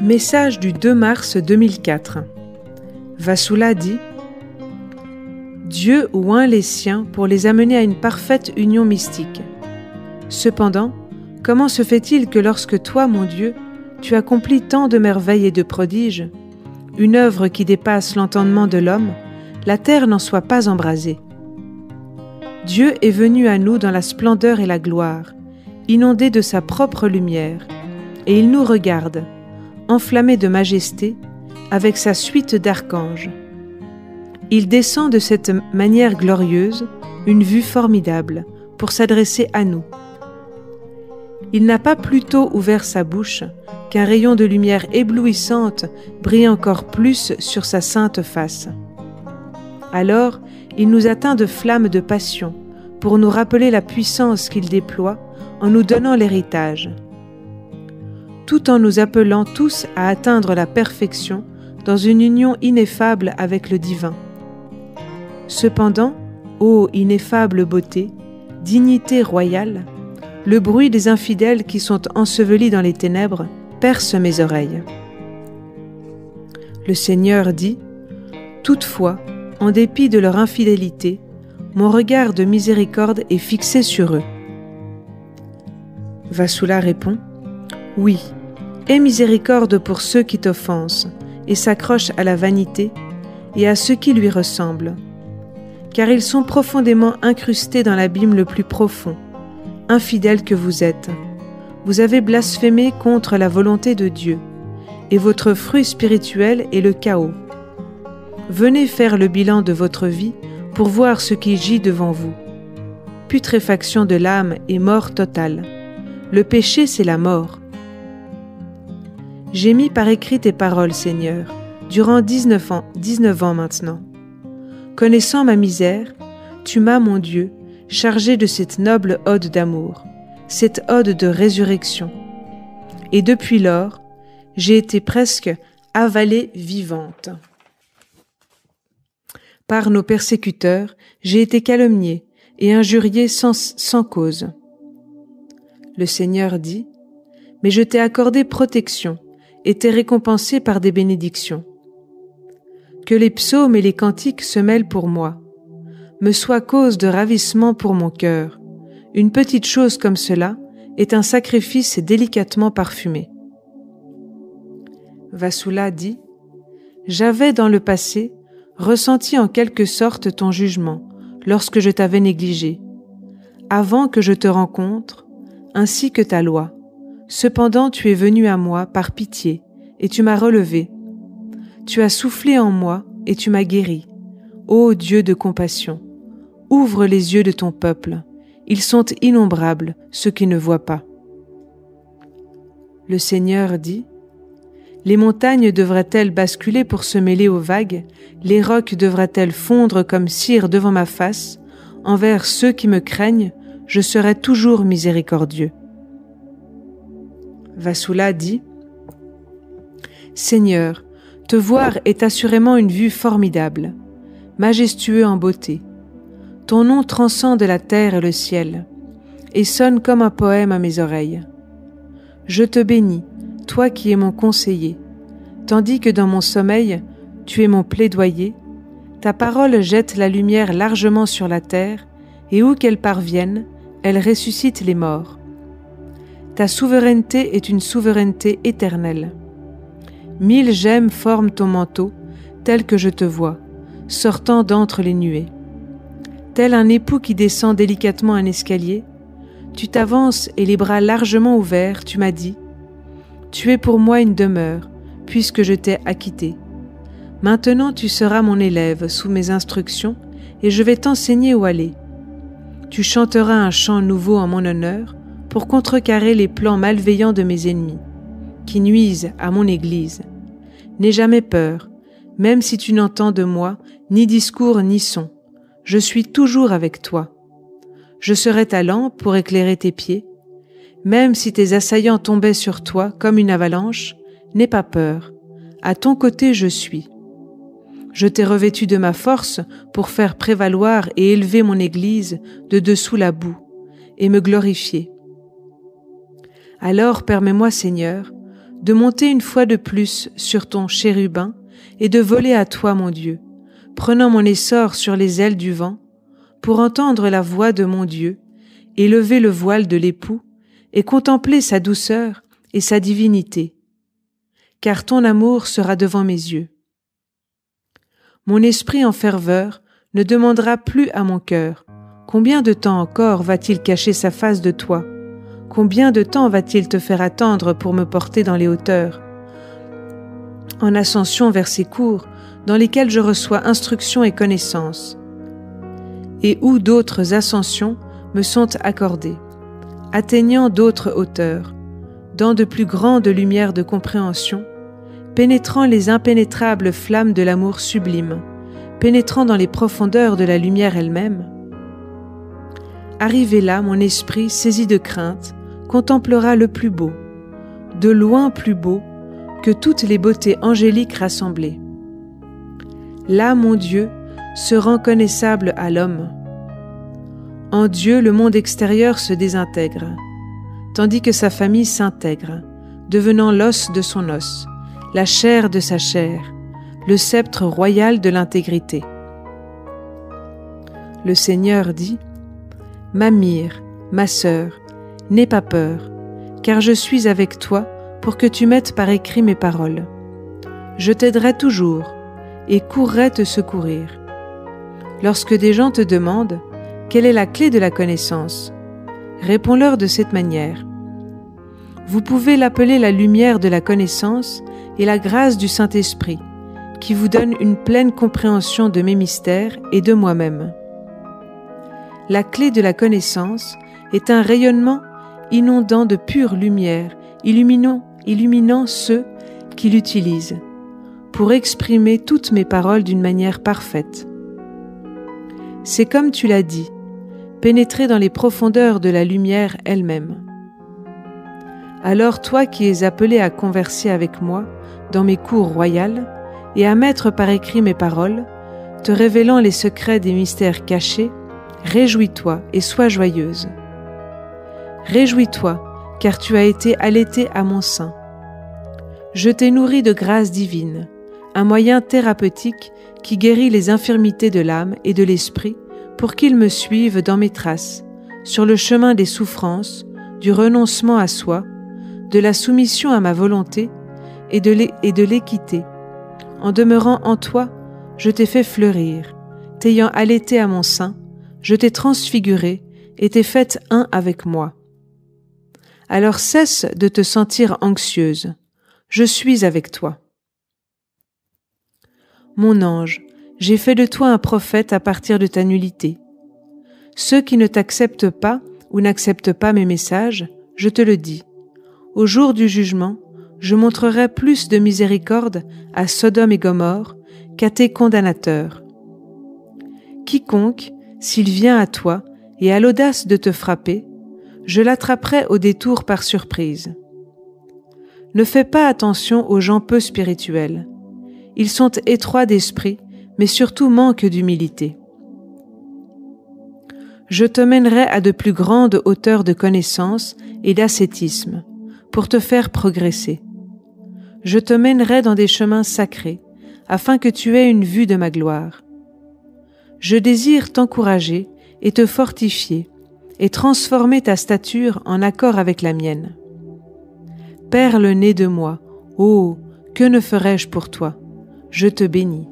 Message du 2 mars 2004. Vasula dit « Dieu oint les siens pour les amener à une parfaite union mystique. Cependant, comment se fait-il que lorsque toi, mon Dieu, tu accomplis tant de merveilles et de prodiges, une œuvre qui dépasse l'entendement de l'homme, la terre n'en soit pas embrasée? Dieu est venu à nous dans la splendeur et la gloire, inondé de sa propre lumière, et il nous regarde, enflammé de majesté, avec sa suite d'archanges. Il descend de cette manière glorieuse, une vue formidable, pour s'adresser à nous. Il n'a pas plus tôt ouvert sa bouche qu'un rayon de lumière éblouissante brille encore plus sur sa sainte face. Alors, il nous atteint de flammes de passion pour nous rappeler la puissance qu'il déploie en nous donnant l'héritage, tout en nous appelant tous à atteindre la perfection dans une union ineffable avec le divin. Cependant, ô ineffable beauté, dignité royale, le bruit des infidèles qui sont ensevelis dans les ténèbres perce mes oreilles. Le Seigneur dit « Toutefois, en dépit de leur infidélité, mon regard de miséricorde est fixé sur eux. » Vasula répond « Oui, aie miséricorde pour ceux qui t'offensent et s'accrochent à la vanité et à ceux qui lui ressemblent, car ils sont profondément incrustés dans l'abîme le plus profond. Infidèles que vous êtes, vous avez blasphémé contre la volonté de Dieu, et votre fruit spirituel est le chaos. Venez faire le bilan de votre vie pour voir ce qui gît devant vous. Putréfaction de l'âme et mort totale. Le péché, c'est la mort. J'ai mis par écrit tes paroles, Seigneur, durant 19 ans maintenant. Connaissant ma misère, tu m'as, mon Dieu, chargé de cette noble ode d'amour, cette ode de résurrection. Et depuis lors, j'ai été presque avalée vivante. Par nos persécuteurs, j'ai été calomniée et injuriée sans cause. Le Seigneur dit, « Mais je t'ai accordé protection et t'ai récompensé par des bénédictions. Que les psaumes et les cantiques se mêlent pour moi, me soient cause de ravissement pour mon cœur. Une petite chose comme cela est un sacrifice délicatement parfumé. » Vasula dit, « J'avais dans le passé ressenti en quelque sorte ton jugement lorsque je t'avais négligé, avant que je te rencontre, ainsi que ta loi. Cependant tu es venu à moi par pitié, et tu m'as relevé. Tu as soufflé en moi, et tu m'as guéri. Ô Dieu de compassion, ouvre les yeux de ton peuple, ils sont innombrables, ceux qui ne voient pas. » Le Seigneur dit, « Les montagnes devraient-elles basculer pour se mêler aux vagues, les rocs devraient-elles fondre comme cire devant ma face, envers ceux qui me craignent, je serai toujours miséricordieux. » Vasula dit, « Seigneur, te voir est assurément une vue formidable, majestueux en beauté. Ton nom transcende la terre et le ciel, et sonne comme un poème à mes oreilles. Je te bénis, toi qui es mon conseiller, tandis que dans mon sommeil, tu es mon plaidoyer. Ta parole jette la lumière largement sur la terre, et où qu'elle parvienne, elle ressuscite les morts. Ta souveraineté est une souveraineté éternelle. 1000 gemmes forment ton manteau, tel que je te vois, sortant d'entre les nuées. Tel un époux qui descend délicatement un escalier, tu t'avances et les bras largement ouverts, tu m'as dit, « Tu es pour moi une demeure, puisque je t'ai acquitté. Maintenant tu seras mon élève sous mes instructions, et je vais t'enseigner où aller. Tu chanteras un chant nouveau en mon honneur, pour contrecarrer les plans malveillants de mes ennemis, qui nuisent à mon Église. N'aie jamais peur, même si tu n'entends de moi ni discours ni son. Je suis toujours avec toi. Je serai ta lampe pour éclairer tes pieds. Même si tes assaillants tombaient sur toi comme une avalanche, n'aie pas peur. À ton côté je suis. Je t'ai revêtu de ma force pour faire prévaloir et élever mon Église de dessous la boue, et me glorifier. Alors permets-moi, Seigneur, de monter une fois de plus sur ton chérubin et de voler à toi, mon Dieu, prenant mon essor sur les ailes du vent, pour entendre la voix de mon Dieu, et lever le voile de l'époux, et contempler sa douceur et sa divinité. Car ton amour sera devant mes yeux. Mon esprit en ferveur ne demandera plus à mon cœur, combien de temps encore va-t-il cacher sa face de toi? Combien de temps va-t-il te faire attendre pour me porter dans les hauteurs, en ascension vers ces cours, dans lesquels je reçois instruction et connaissance, et où d'autres ascensions me sont accordées, atteignant d'autres hauteurs, dans de plus grandes lumières de compréhension, pénétrant les impénétrables flammes de l'amour sublime, pénétrant dans les profondeurs de la lumière elle-même. Arrivé là, mon esprit, saisi de crainte, contemplera le plus beau, de loin plus beau que toutes les beautés angéliques rassemblées. Là, mon Dieu, se rend connaissable à l'homme. En Dieu, le monde extérieur se désintègre, tandis que sa famille s'intègre, devenant l'os de son os, la chair de sa chair, le sceptre royal de l'intégrité. Le Seigneur dit : « Ma myrrhe, ma sœur, n'aie pas peur, car je suis avec toi pour que tu mettes par écrit mes paroles. Je t'aiderai toujours et courrai te secourir. Lorsque des gens te demandent quelle est la clé de la connaissance, réponds-leur de cette manière. Vous pouvez l'appeler la lumière de la connaissance et la grâce du Saint-Esprit, qui vous donne une pleine compréhension de mes mystères et de moi-même. La clé de la connaissance est un rayonnement inondant de pure lumière, illuminant ceux qui l'utilisent, pour exprimer toutes mes paroles d'une manière parfaite. C'est comme tu l'as dit, pénétrer dans les profondeurs de la lumière elle-même. Alors toi qui es appelé à converser avec moi dans mes cours royales et à mettre par écrit mes paroles, te révélant les secrets des mystères cachés, réjouis-toi et sois joyeuse. Réjouis-toi, car tu as été allaitée à mon sein. Je t'ai nourri de grâce divine, un moyen thérapeutique qui guérit les infirmités de l'âme et de l'esprit pour qu'ils me suivent dans mes traces, sur le chemin des souffrances, du renoncement à soi, de la soumission à ma volonté et de l'équité. En demeurant en toi, je t'ai fait fleurir, t'ayant allaité à mon sein, je t'ai transfiguré et t'ai faite un avec moi. Alors cesse de te sentir anxieuse, je suis avec toi. Mon ange, j'ai fait de toi un prophète à partir de ta nullité. Ceux qui ne t'acceptent pas ou n'acceptent pas mes messages, je te le dis. Au jour du jugement, je montrerai plus de miséricorde à Sodome et Gomorrhe qu'à tes condamnateurs. Quiconque, s'il vient à toi et a l'audace de te frapper, je l'attraperai au détour par surprise. Ne fais pas attention aux gens peu spirituels. Ils sont étroits d'esprit, mais surtout manquent d'humilité. Je te mènerai à de plus grandes hauteurs de connaissance et d'ascétisme, pour te faire progresser. Je te mènerai dans des chemins sacrés, afin que tu aies une vue de ma gloire. Je désire t'encourager et te fortifier, et transformer ta stature en accord avec la mienne. Perle née de moi, oh, que ne ferais-je pour toi? Je te bénis.